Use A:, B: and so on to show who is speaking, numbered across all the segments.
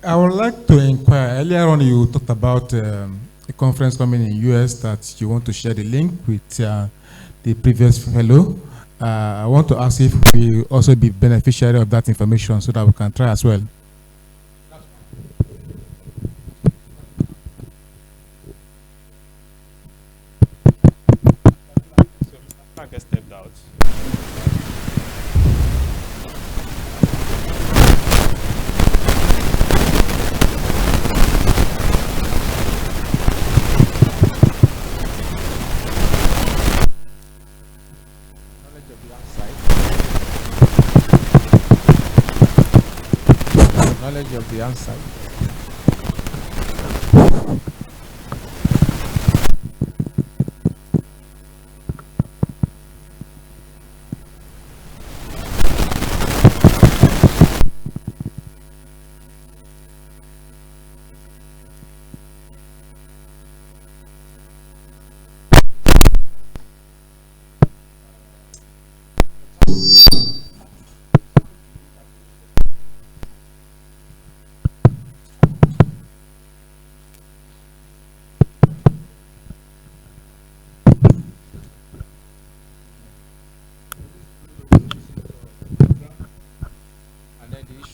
A: I would like to inquire. Earlier on, you talked about a conference coming in US that you want to share the link with the previous fellow. I want to ask if we also be beneficiary of that information so that we can try as well.
B: I get stepped out.
C: Knowledge of the answer.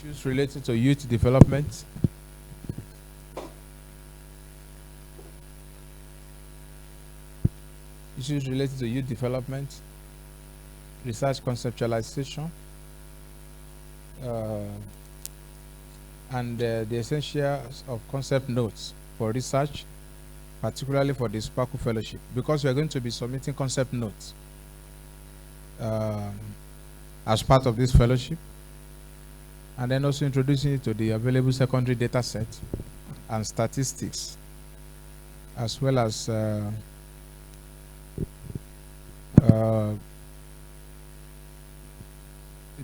C: Issues related to youth development. Issues related to youth development, research conceptualization, and the essentials of concept notes for research, particularly for the Sparkle Fellowship, because we are going to be submitting concept notes as part of this fellowship, and then also introducing it to the available secondary data set and statistics, as well as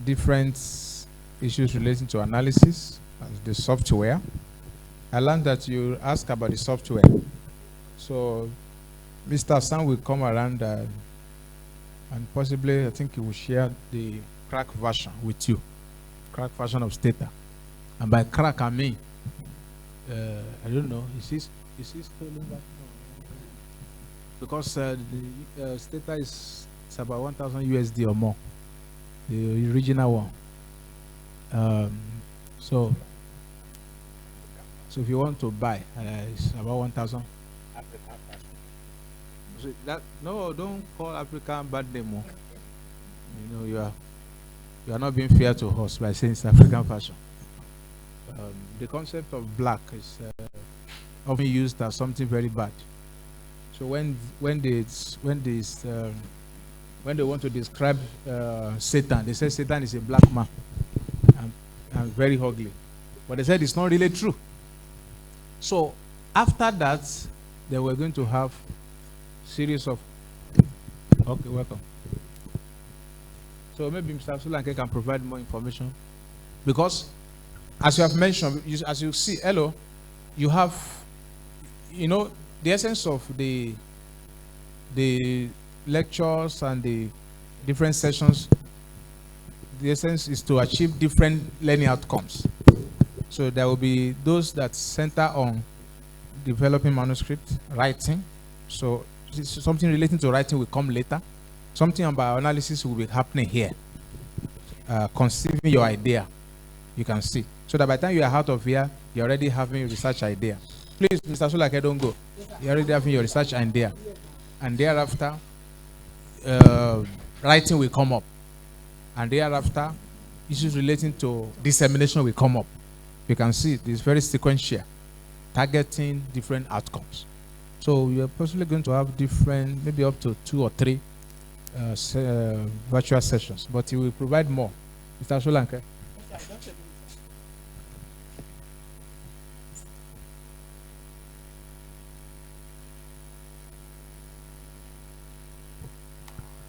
C: different issues relating to analysis, the software. I learned that you ask about the software. So Mr. Sam will come around and possibly, I think he will share the crack version with you. Crack version of Stata. And by crack, I mean, I don't know, is he stolen that? Because the Stata is about 1,000 USD or more, the original one. So if you want to buy, it's about 1,000. So that, no, don't call African bad name. You know, you are not being fair to us by saying it's African fashion. The concept of black is often used as something very bad. So when they want to describe Satan, they say Satan is a black man and very ugly. But they said it's not really true. So after that, they were going to have series of. Okay, welcome. So maybe Mr. Solanke can provide more information, because as you have mentioned, as you see, hello, you have, you know, the essence of the lectures and the different sessions. The essence is to achieve different learning outcomes. So there will be those that center on developing manuscript, writing. So something relating to writing will come later. Something about analysis will be happening here. Conceiving your idea, you can see. So that by the time you are out of here, you're already having a research idea. Please, Mr. Solake, don't go. You're already having your research idea. And thereafter, writing will come up. And thereafter, issues relating to dissemination will come up. You can see this very sequential, targeting different outcomes. So you're possibly going to have different, maybe up to 2 or 3 virtual sessions, but he will provide more. Mr. Solanke.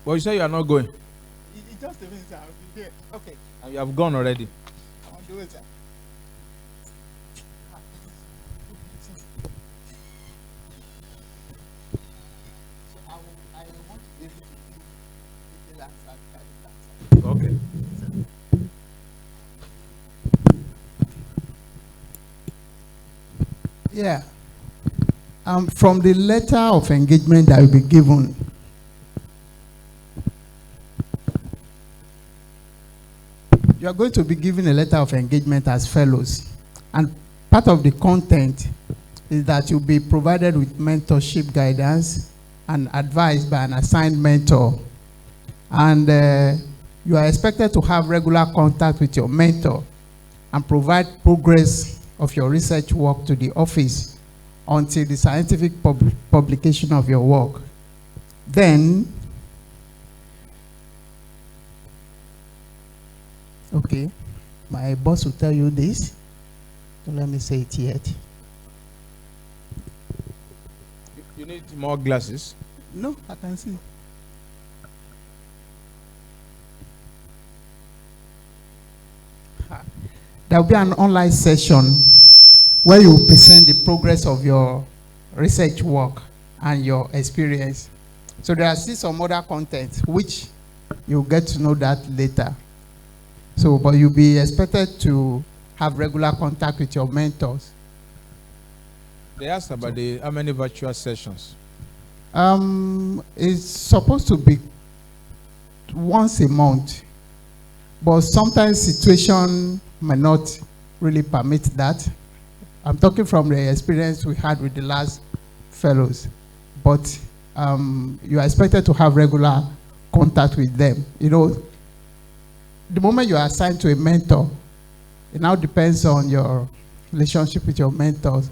C: Well, you say you are not going.
D: It just means I'll be there. Okay.
C: And you have gone already.
D: I want to do it, sir.
C: Okay.
E: Yeah. From the letter of engagement that will be given, you are going to be given a letter of engagement as fellows. And part of the content is that you'll be provided with mentorship guidance and advice by an assigned mentor. And you are expected to have regular contact with your mentor and provide progress of your research work to the office until the scientific publication of your work. Then, okay, my boss will tell you this. Don't let me say it yet.
C: You need more glasses.
E: No, I can see. There will be an online session where you present the progress of your research work and your experience. So there are still some other content which you'll get to know that later. So, but you'll be expected to have regular contact with your mentors.
C: They asked about how many virtual sessions.
E: It's supposed to be once a month, but sometimes situation may not really permit that. I'm talking from the experience we had with the last fellows, but you are expected to have regular contact with them. You know, the moment you are assigned to a mentor, it now depends on your relationship with your mentors.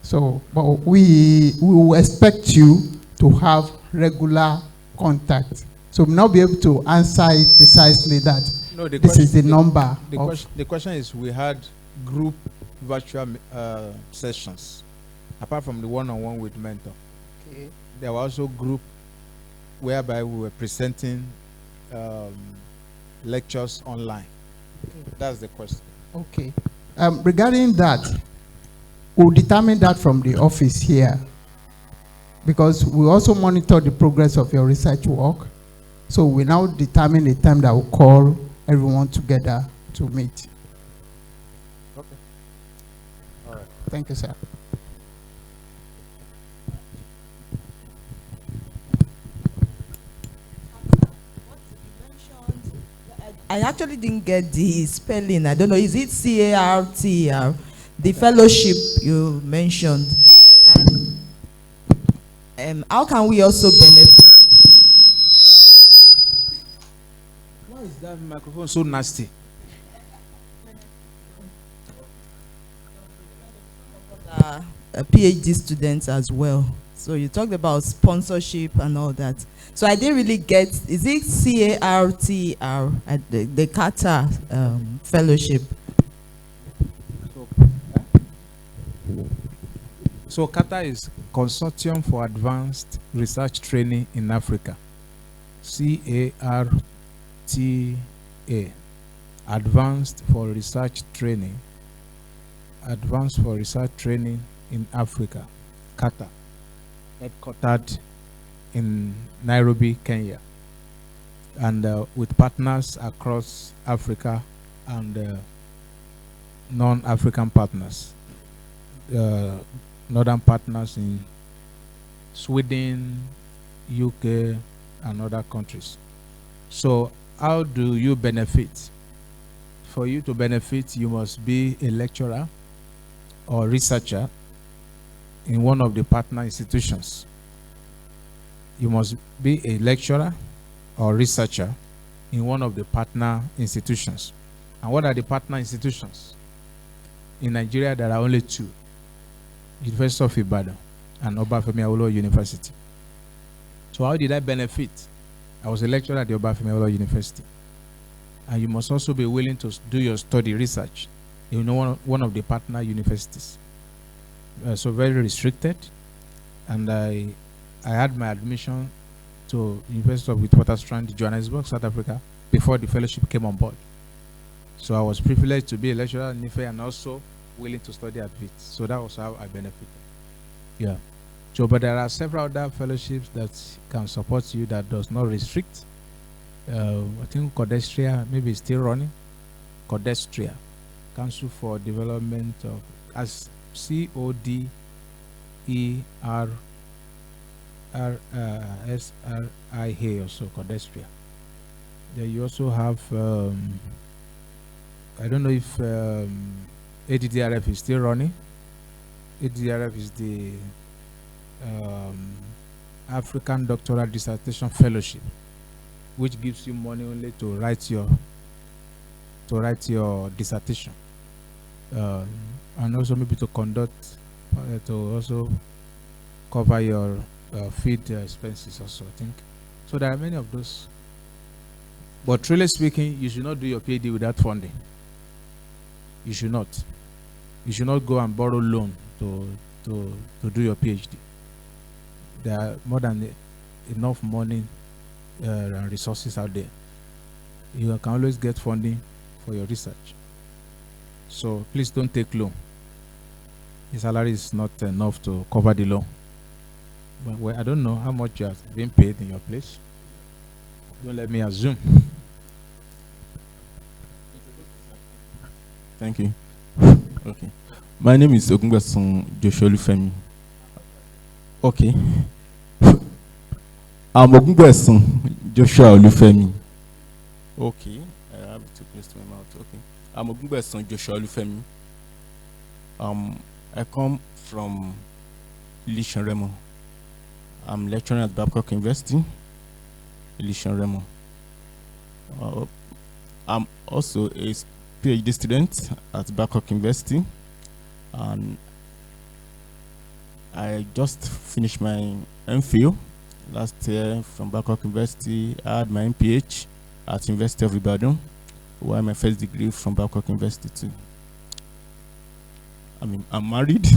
E: So, but we will expect you to have regular contact. So we'll not be able to answer it precisely that
C: No,
E: this is the number.
C: The question is, we had group virtual sessions, apart from the one-on-one with mentor.
E: Okay.
C: There were also group whereby we were presenting lectures online.
E: Okay.
C: That's the question.
E: Okay. Regarding that, we'll determine that from the office here, because we also monitor the progress of your research work. So we now determine the time that we'll call everyone together to meet.
C: Okay. All right.
E: Thank you, sir.
F: I actually didn't get the spelling. I don't know. Is it CARTR? The fellowship you mentioned. And how can we also benefit?
C: Why is that microphone so nasty?
F: PhD students as well. So you talked about sponsorship and all that. So I didn't really get, is it CARTR at the Qatar fellowship?
C: So Qatar is Consortium for Advanced Research Training in Africa. CARTA. Advanced for Research Training. Advanced for Research Training in Africa. Qatar. Headquartered in Nairobi, Kenya. And with partners across Africa and non-African partners. Northern partners in Sweden, UK, and other countries. So how do you benefit? For you to benefit, you must be a lecturer or researcher in one of the partner institutions. You must be a lecturer or researcher in one of the partner institutions. And what are the partner institutions? In Nigeria, there are only two. University of Ibadan and Obafemi Awolowo University. So how did I benefit? I was a lecturer at the Obafemi Awolowo University. And you must also be willing to do your study research in one of the partner universities. So very restricted. And I had my admission to University of Witwatersrand, Johannesburg, South Africa, before the fellowship came on board. So I was privileged to be a lecturer at NIFE and also willing to study at VIT. So that was how I benefited. Yeah. So, but there are several other fellowships that can support you that does not restrict. I think Codestria maybe is still running. Codestria, Council for Development of, as CODERSRIA, also Codestria. Then you also have, I don't know if ADDRF is still running. ADDRF is the African Doctoral Dissertation Fellowship, which gives you money only to write your dissertation, and also maybe to conduct, to also cover your feed expenses also, I think. So there are many of those. But truly speaking, you should not do your PhD without funding. You should not. You should not go and borrow loan to do your PhD. There are more than enough money and resources out there. You can always get funding for your research. So please don't take loan. Your salary is not enough to cover the loan. But well, I don't know how much you have been paid in your place. Don't let me assume.
G: Thank you. Okay. My name is Ogungbeson Joshua Olufemi. Okay. I'm Ogungbeson Joshua Olufemi. Okay. I have it too close to my mouth. Okay. I'm Ogungbeson Joshua Olufemi. I come from Lishan Remo. I'm lecturing at Babcock University, Lishan Remo. I'm also a PhD student at Babcock University, and I just finished my MPhil last year from Babcock University. I had my MPH at University of Ibadan, while my first degree from Babcock University too. I mean, I'm married.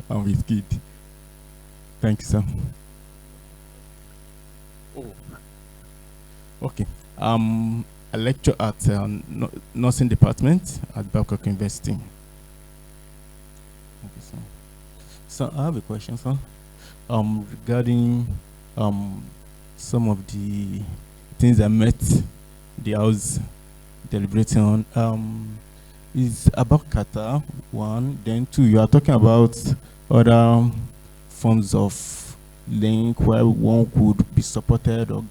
G: I'm with kid. Thank you, sir. Oh. Okay. I lecture at nursing department at Babcock University. Okay, sir. So I have a question, sir. Regarding some of the things I met the house deliberating on. Is about Qatar, one. Then two, you are talking about other forms of link where one could be supported or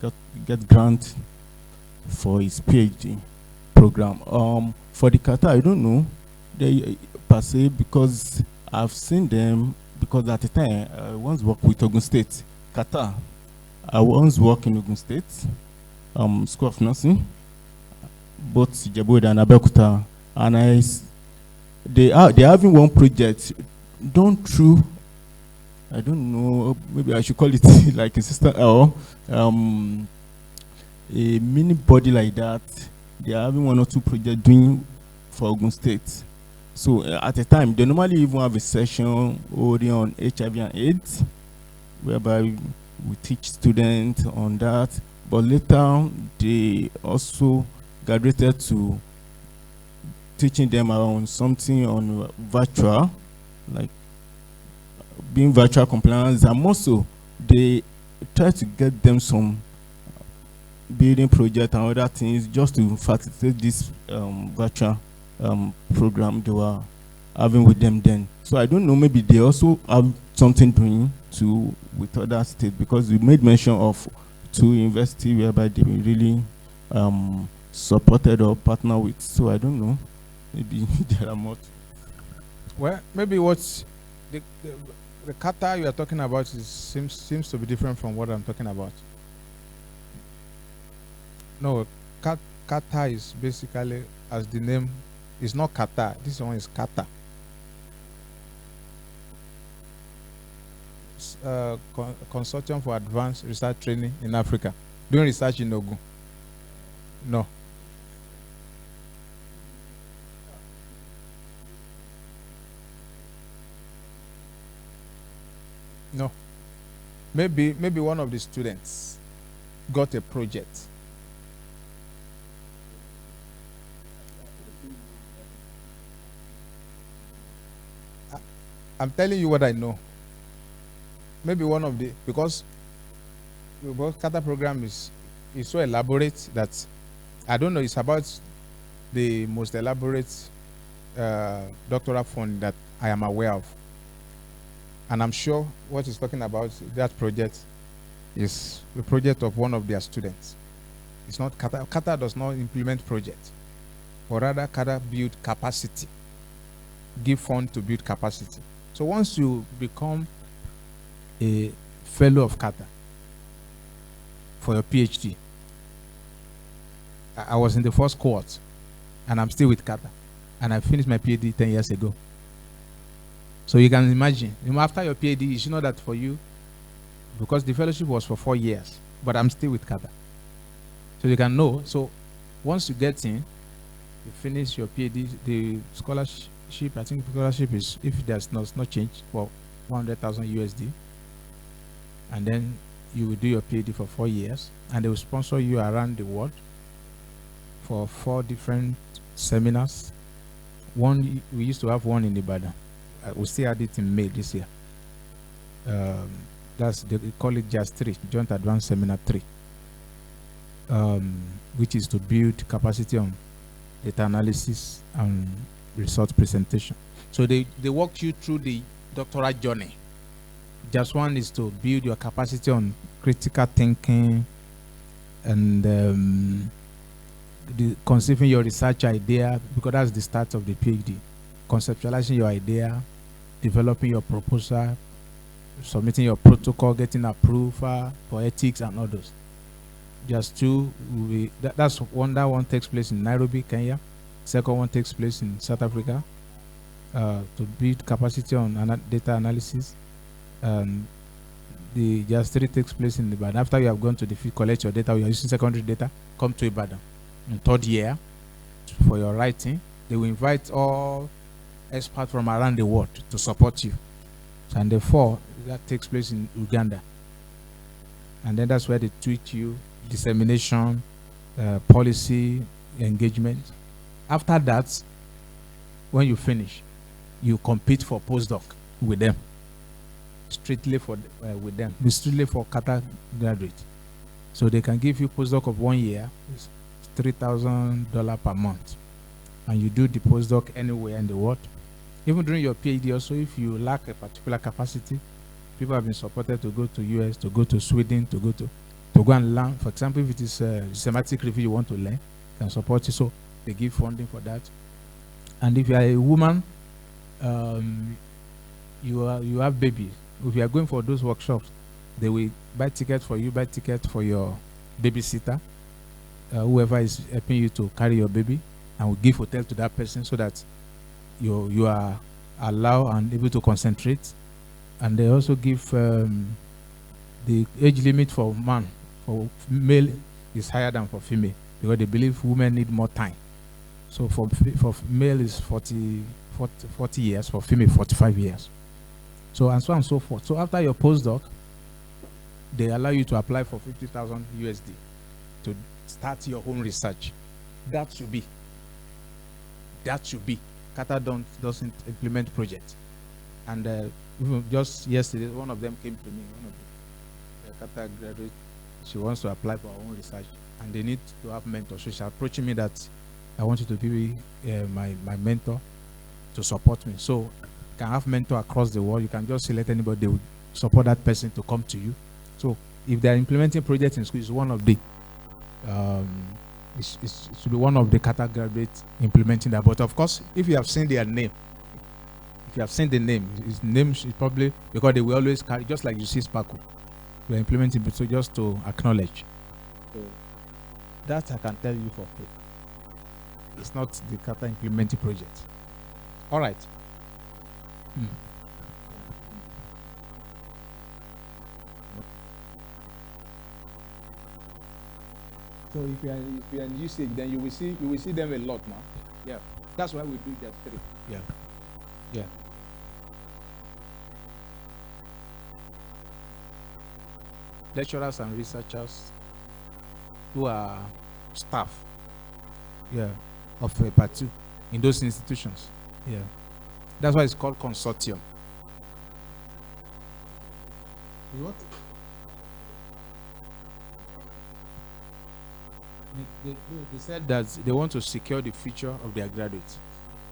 G: get grant for his PhD program. For the Qatar, I don't know they per se, because I've seen them, because at the time I once worked with Ogun State. Qatar, I once worked in Ogun State, School of Nursing, both Djibouti and Abeokuta, and they're having one project done through, I don't know, maybe I should call it like a sister or a mini body like that. They are having one or two projects doing for Ogun State. So at the time, they normally even have a session already on HIV and AIDS, whereby we teach students on that. But later, they also graduated to teaching them around something on virtual, like being virtual compliance, and also they try to get them some building project and other things just to facilitate this virtual program they were having with them then. So I don't know, maybe they also have something doing to with other states, because we made mention of two universities whereby they really supported or partner with. So I don't know. Maybe there are more.
C: Well, maybe what's the Qatar you are talking about seems to be different from what I'm talking about. No, Qatar is basically, as the name, is not Qatar. This one is Qatar. Consortium for Advanced Research Training in Africa. Doing research in Ogun. No. No. Maybe one of the students got a project. I'm telling you what I know. Maybe one of the, because the Qatar program is so elaborate that I don't know, it's about the most elaborate doctoral fund that I am aware of. And I'm sure what he's talking about, that project, is the project of one of their students. It's not Qatar. Qatar does not implement projects, but rather Qatar build capacity, give fund to build capacity. So once you become a fellow of Qatar for your PhD, I was in the first cohort, and I'm still with Qatar, and I finished my PhD 10 years ago. So you can imagine, after your PhD, it's not that for you, because the fellowship was for 4 years, but I'm still with Qatar. So you can know. So once you get in, you finish your PhD, the scholarship, I think the scholarship is, if there's no change, for 100,000 USD. And then you will do your PhD for 4 years, and they will sponsor you around the world for 4 different seminars. We used to have one in Ibadan. We still had it in May this year. They call it JAS 3, Joint Advanced Seminar 3, which is to build capacity on data analysis and result presentation. So they walk you through the doctoral journey. JAS 1 is to build your capacity on critical thinking and conceiving your research idea, because that's the start of the PhD. Conceptualizing your idea, developing your proposal, submitting your protocol, getting approval for ethics and others. JAS 2, that's one. That one takes place in Nairobi, Kenya. Second one takes place in South Africa, to build capacity on data analysis. The JAS 3 takes place in Ibadan. After you have gone to the field, collect your data, you are using secondary data, come to Ibadan in 3rd year for your writing. They will invite all experts from around the world to support you. And the 4, that takes place in Uganda. And then that's where they tweet you, dissemination, policy, engagement. After that, when you finish, you compete for postdoc with them. Strictly for with them. It's strictly for Qatar graduates. So they can give you postdoc of 1 year, it's $3,000 per month. And you do the postdoc anywhere in the world. Even during your PhD also, if you lack a particular capacity, people have been supported to go to US, to go to Sweden, to go and learn. For example, if it is semantic review you want to learn, can support you. So they give funding for that. And if you are a woman, you have babies. If you are going for those workshops, they will buy tickets for you, buy tickets for your babysitter, whoever is helping you to carry your baby, and will give hotel to that person so that you are allowed and able to concentrate. And they also give the age limit for male is higher than for female, because they believe women need more time. So for male is 40 years, for female 45 years. So and so on and so forth. So after your postdoc, they allow you to apply for 50,000 USD to start your own research. That should be. Qatar doesn't implement projects. And just yesterday, one of them came to me, one of the Qatar graduates. She wants to apply for her own research, and they need to have mentors. So she's approaching me that I want you to be my mentor to support me. So you can have mentor across the world. You can just select anybody, they will support that person to come to you. So if they're implementing projects in school, it's one of the it should be one of the Qatar graduates implementing that. But of course, if you have seen their name, if you have seen the name, his name is probably, because they will always carry, just like you see Sparkle, we are implementing, so just to acknowledge. So that I can tell you for free. It's not the Qatar implementing project. All right. So if you are in usage, then you will see them a lot now. Yeah, that's why we do JAS 3. Yeah. Lecturers and researchers who are staff, of a part 2 in those institutions. Yeah, that's why it's called consortium. What? They said that they want to secure the future of their graduates.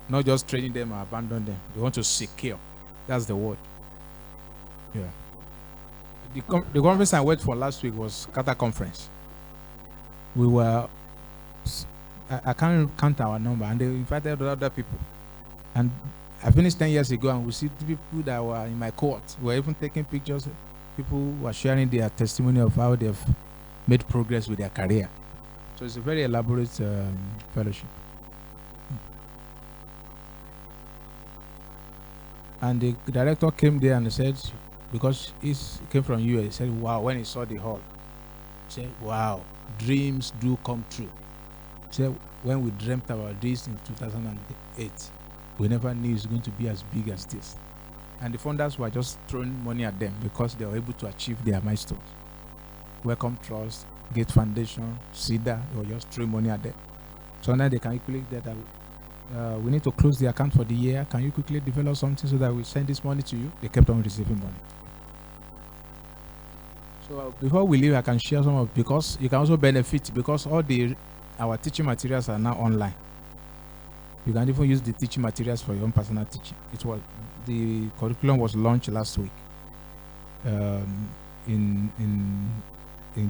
C: Not just training them or abandon them. They want to secure. That's the word. Yeah. The conference I went for last week was Qatar conference. We were, I can't count our number, and they invited other people. And I finished 10 years ago, and we see people that were in my cohort were even taking pictures. People were sharing their testimony of how they've made progress with their career. So it's a very elaborate fellowship. And the director came there and said, because he came from US, he said, wow, when he saw the hall, he said, wow, dreams do come true. He said, when we dreamt about this in 2008, we never knew it's going to be as big as this. And the funders were just throwing money at them because they were able to achieve their milestones. Welcome Trust, Gate Foundation, CEDA, they were just throwing money at them. So now they can calculate that we need to close the account for the year. Can you quickly develop something so that we send this money to you? They kept on receiving money. So before we leave, I can share some of, because you can also benefit, because all our teaching materials are now online. You can even use the teaching materials for your own personal teaching. The curriculum was launched last week in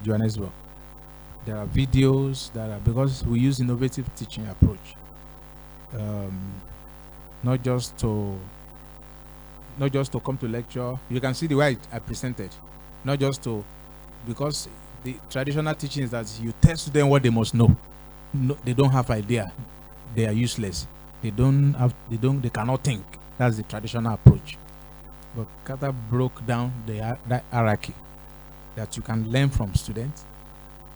C: Johannesburg. There are videos because we use innovative teaching approach. Not just to come to lecture. You can see the way I presented. Not just to, because the traditional teaching is that you tell them what they must know. No, they don't have idea. They are useless. They cannot think. That's the traditional approach. But Kata broke down the hierarchy that you can learn from students.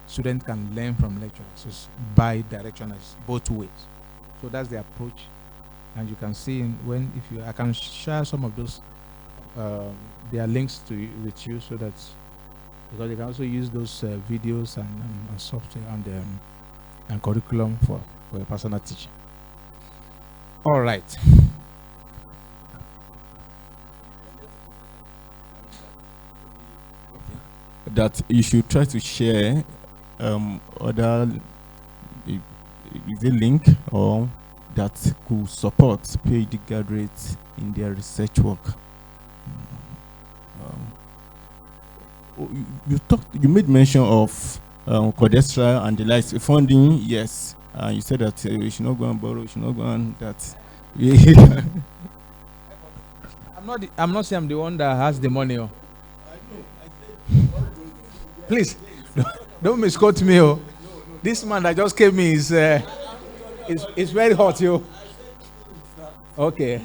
C: Students can learn from lecturers. So it's bi-directional, both ways. So that's the approach. And you can see I can share some of those. There are links with you so that, because you can also use those videos and software and curriculum for your personal teaching. All right.
G: That you should try to share other the link or that could support PhD graduates in their research work. You made mention of Codestra and the likes. Funding, yes. You said that you should not go and borrow, you should not go and that.
C: I'm not saying I'm the one that has the money. Oh. Please, don't misquote me. Oh. This man that just came in is very hot, yo. Okay.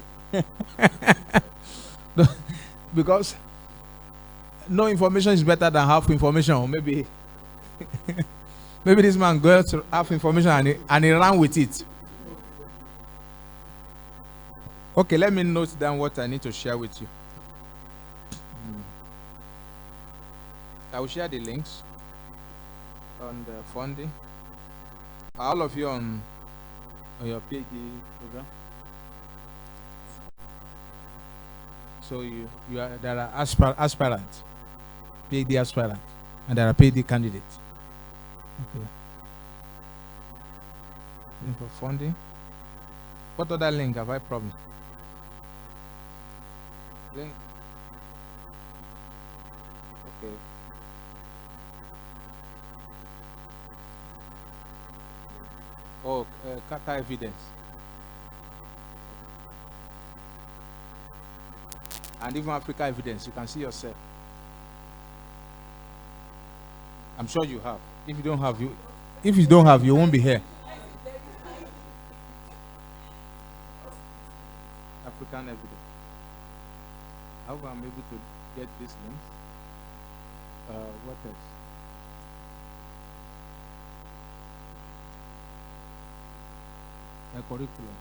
C: Because no information is better than half information. Maybe maybe this man got half information and he ran with it. Okay, let me note down what I need to share with you. I will share the links on the funding. All of you on your PhD program. So there are aspirants, PhD aspirants, and there are PhD candidates. Okay. Link for funding. What other link have I promised? Link. Okay. Oh, Kata evidence. And even Africa evidence, you can see yourself. I'm sure you have. If you don't have, you won't be here. African evidence. How I'm able to get this link? What else? A curriculum.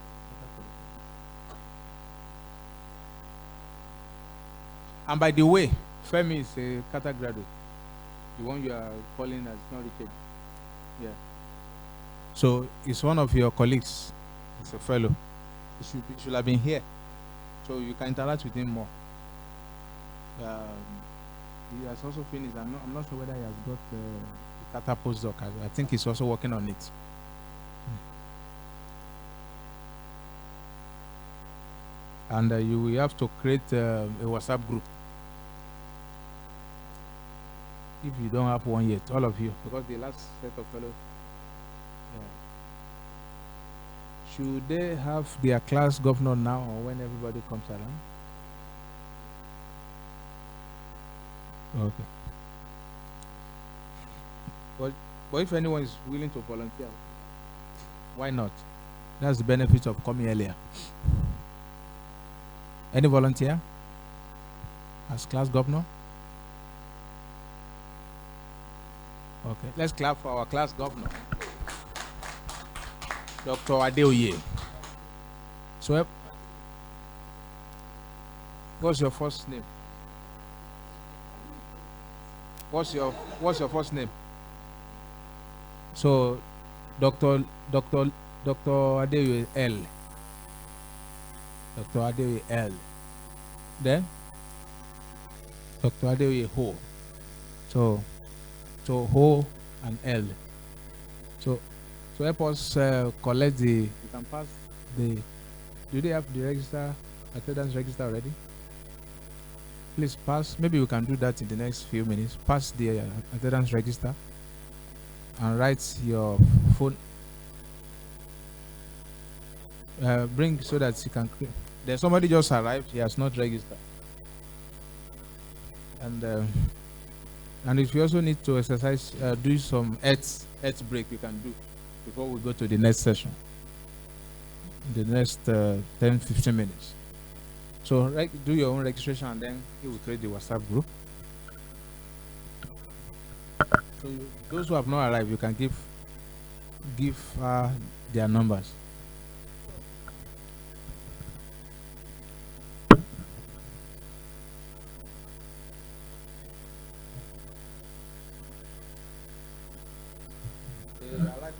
C: And by the way, Femi is a Kata graduate. The one you are calling as not Richard. Yeah. So it's one of your colleagues. It's a fellow. He should have been here. So you can interact with him more. He has also finished. I'm not sure whether he has got the Kata postdoc. I think he's also working on it. And you will have to create a WhatsApp group. If you don't have one yet, all of you, because the last set of fellows, should they have their class governor now or when everybody comes around? Okay. But if anyone is willing to volunteer, why not? That's the benefit of coming earlier. Any volunteer as class governor? Okay, let's clap for our class governor, Dr. Adeoye. So, what's your first name? What's your first name? So, Dr. Adeoye L. Dr. Adeoye L. Then Dr. Adeoye Ho. So Ho and L. So help us collect the. You can pass the. Do they have the register, attendance register already? Please pass. Maybe we can do that in the next few minutes. Pass the attendance register and write your phone. Bring so that you can. There's somebody just arrived. He has not registered. And if you also need to exercise, do some earth break, you can do before we go to the next session. The next 10-15 minutes. So do your own registration and then you will create the WhatsApp group. So those who have not arrived, you can give their numbers. They arrived.